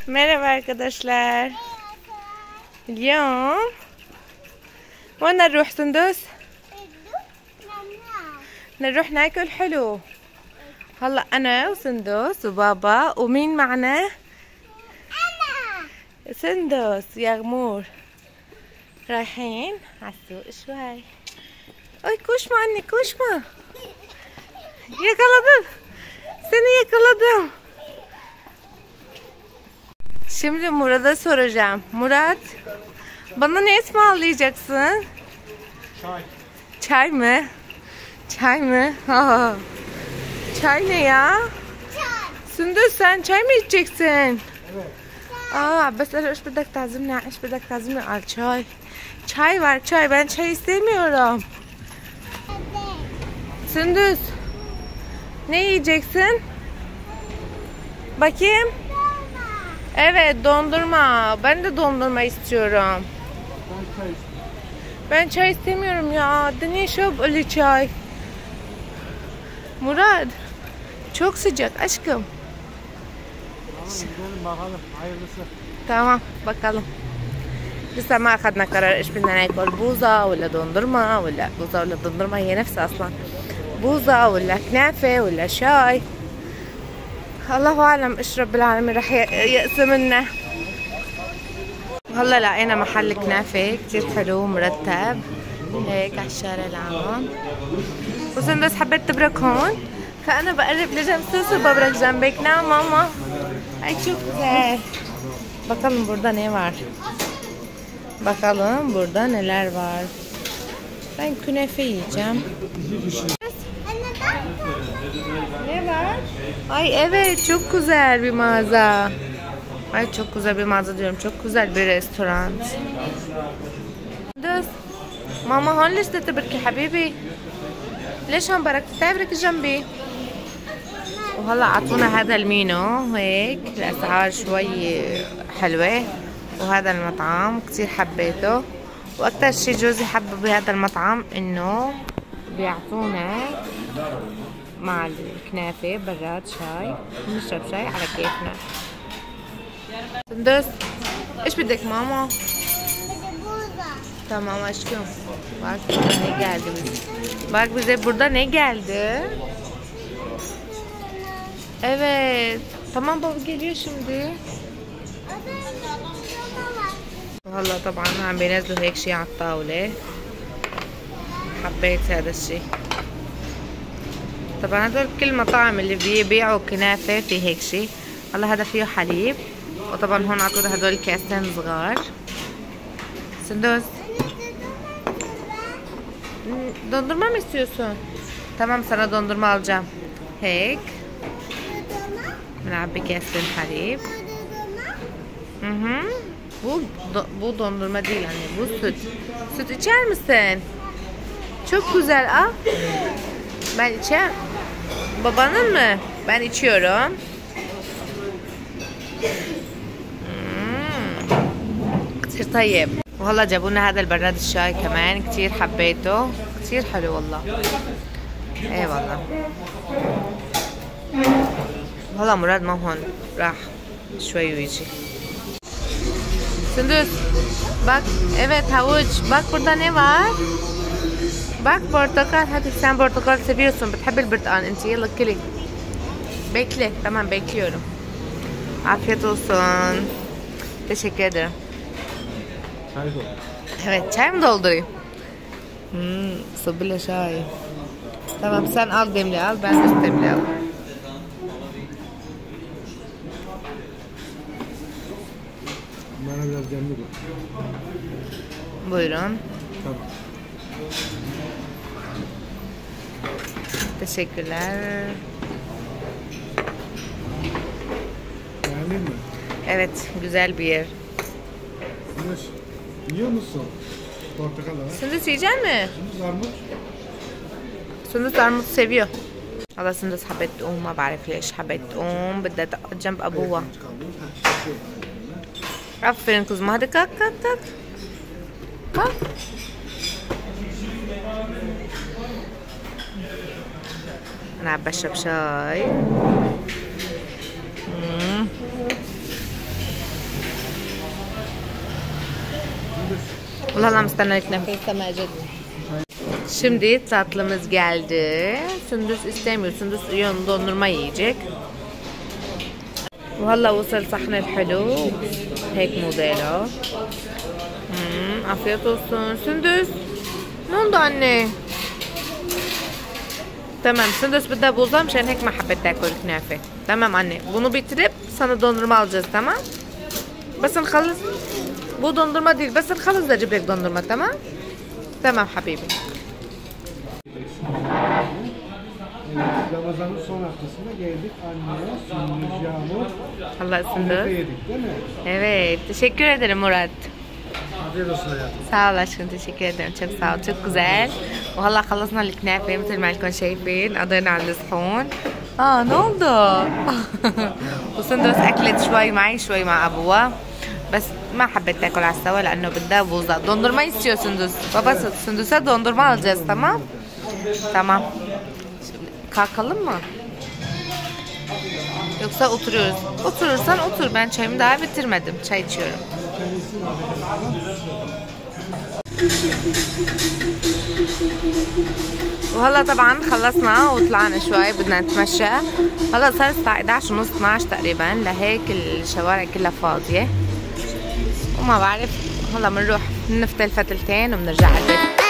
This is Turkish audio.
Merhaba arkadaşlar. اليوم وين نروح سندس؟ نروح ناكل حلو. هلا انا وسندس وبابا ومين معنا؟ انا سندس يا غمور رايحين على السوق شوي. اي koşma anne koşma. Yakaladım. Seni yakaladım. Şimdi Murat'a soracağım. Murat, bana ne ısmarlayacaksın? Çay. Çay mı? Çay mı? Aa. Çay ne ya? Sündüz sen çay mı içeceksin? Evet. بس انا ايش بدك تعزمني ايش بدك تعزمني على çay. Çay var çay. Ben çay istemiyorum. Sündüz. Ne yiyeceksin? Bakayım. Evet dondurma. Ben de dondurma istiyorum. Ben çay istemiyorum ya. Niye şöp öyle çay? Murat. Çok sıcak aşkım. Tamam gidelim bakalım hayırlısı. Tamam bakalım. لسه ما أخذنا قرار إيش بدنا ناكل بوظة ولا دندرمة ولا بوظة ولا دندرمة هي نفسها أصلا بوظة ولا كنافة ولا شاي الله أعلم إيش رب العالمين رح يقسم لنا. هلا لقينا محل كنافة كتير حلو مرتب هيك على الشارع العام وسندس حبيت تبرك هون فأنا بقرب لجنب سوسو ببرك جنبك. نعم ماما. Ay çok güzel. Bakalım burada ne var? Bakalım burada neler var. Ben künefe yiyeceğim. Ne var? Ay evet çok güzel bir mağaza. Ay çok güzel bir mağaza diyorum. Çok güzel bir restoran. بس ماما هون ليش بدك تبركي حبيبي؟ ليش هون بركتي؟ تعي بركي جنبي. وهلا عطونا هذا المينو هيك الاسعار شوي حلوه وهذا المطعم كتير حبيته واكتر شي جوزي حبه بهذا المطعم انه بيعطونا مع الكنافه براد شاي بنشرب شاي على كيفنا. سندس ايش بدك ماما؟ Tamam aşkım. Bak burada ne geldi bize. Bak bize burada ne geldi? Evet. Tamam baba geliyor şimdi. والله طبعا عم بينزلوا هيك شيء على الطاولة. حبيت هذا الشيء. طبعا هدول كل المطاعم اللي بيبيعوا كنافة في هيك شيء. والله هذا فيه حليب. وطبعا هون عطونا هدول كاسين صغار. سندوس. Dondurma mı istiyorsun? Tamam sana dondurma alacağım. Heyk. بنعبي كاسين حليب. Bu dondurma değil anne. Bu süt. Süt içer misin? Çok güzel al. Ben içer. Babanın mı? Ben içiyorum. كتير طيب. والله جابونا هذا البراد الشاي كمان كتير حبيته كتير حلو والله. ايه والله. والله مراد ما هون راح شوي ويجي. Sündüz bak evet havuç bak burada ne var? Bak portakal hadi sen portakal seviyorsun بتحب البرتقال انت يلا كلي. Bekle tamam bekliyorum. Afiyet olsun. Teşekkür ederim. Çay doldur. Evet çay mı doldurayım? Sabırla çay. Tamam sen al demli al ben de demli al. Bana biraz demli koy. Buyurun. Tamam. Teşekkürler. Beğendin mi? Evet güzel bir yer. Güneş. Yiyor musun? Portakal da var. Sündüz yiyecek mi? Şimdi armut. سندس armut seviyor. والله سندس حبت تقوم ما بعرف ليش حبت تقوم بدها تقعد جنب ابوها. Aferin kızım hadi kalk kalk kalk. Kalk. أنا عم بشرب شاي. Valla mıstanlık nefes mecid. Şimdi tatlımız geldi. Sündüs istemiyor. Sündüs yiyon dondurma yiyecek. وهلا وصل صحن الحلو هيك موديله. Afiyet olsun. Sündüs. Ne oldu anne? Tamam, Sündüs بدها بوظة مشان هيك ما حبيت تاكل كنافة. تمام anne. Bunu bitirip sana dondurma alacağız, tamam? بس نخلص. Bu dondurma değil. بس نخلص da اجيب لك dondurma, tamam? Tamam حبيبي. Ramazan'ın son haftasında geldik anneye, Sündüz, Yağmur. Allah ısındı. Künefe yedik değil mi? Evet. Teşekkür ederim Murat. Afiyet olsun hayatım. sağ ol aşkım, teşekkür ederim, çok sağ ol, çok güzel. وهلا خلصنا الكنافة مثل ما لكم شايفين، قضينا على الصحون. ne oldu؟ وسندس أكلت شوي معي شوي مع أبوها، بس ما حبيت تاكل على السوا لأنه بدها بوظة. Dondurma istiyor Sündüs. Babası Sündüs'e dondurma alacağız, tamam? Tamam. Kalkalım mı? Yoksa oturuyoruz. Oturursan otur. Ben çayımı daha bitirmedim. Çay içiyorum. وهلا طبعا خلصنا وطلعنا شوي بدنا نتمشى. هلا صار الساعة 11:30 12 تقريبا، لهيك الشوارع كلها فاضية وما بعرف. هلا بنروح نفتل فتلتين وبنرجع على البيت.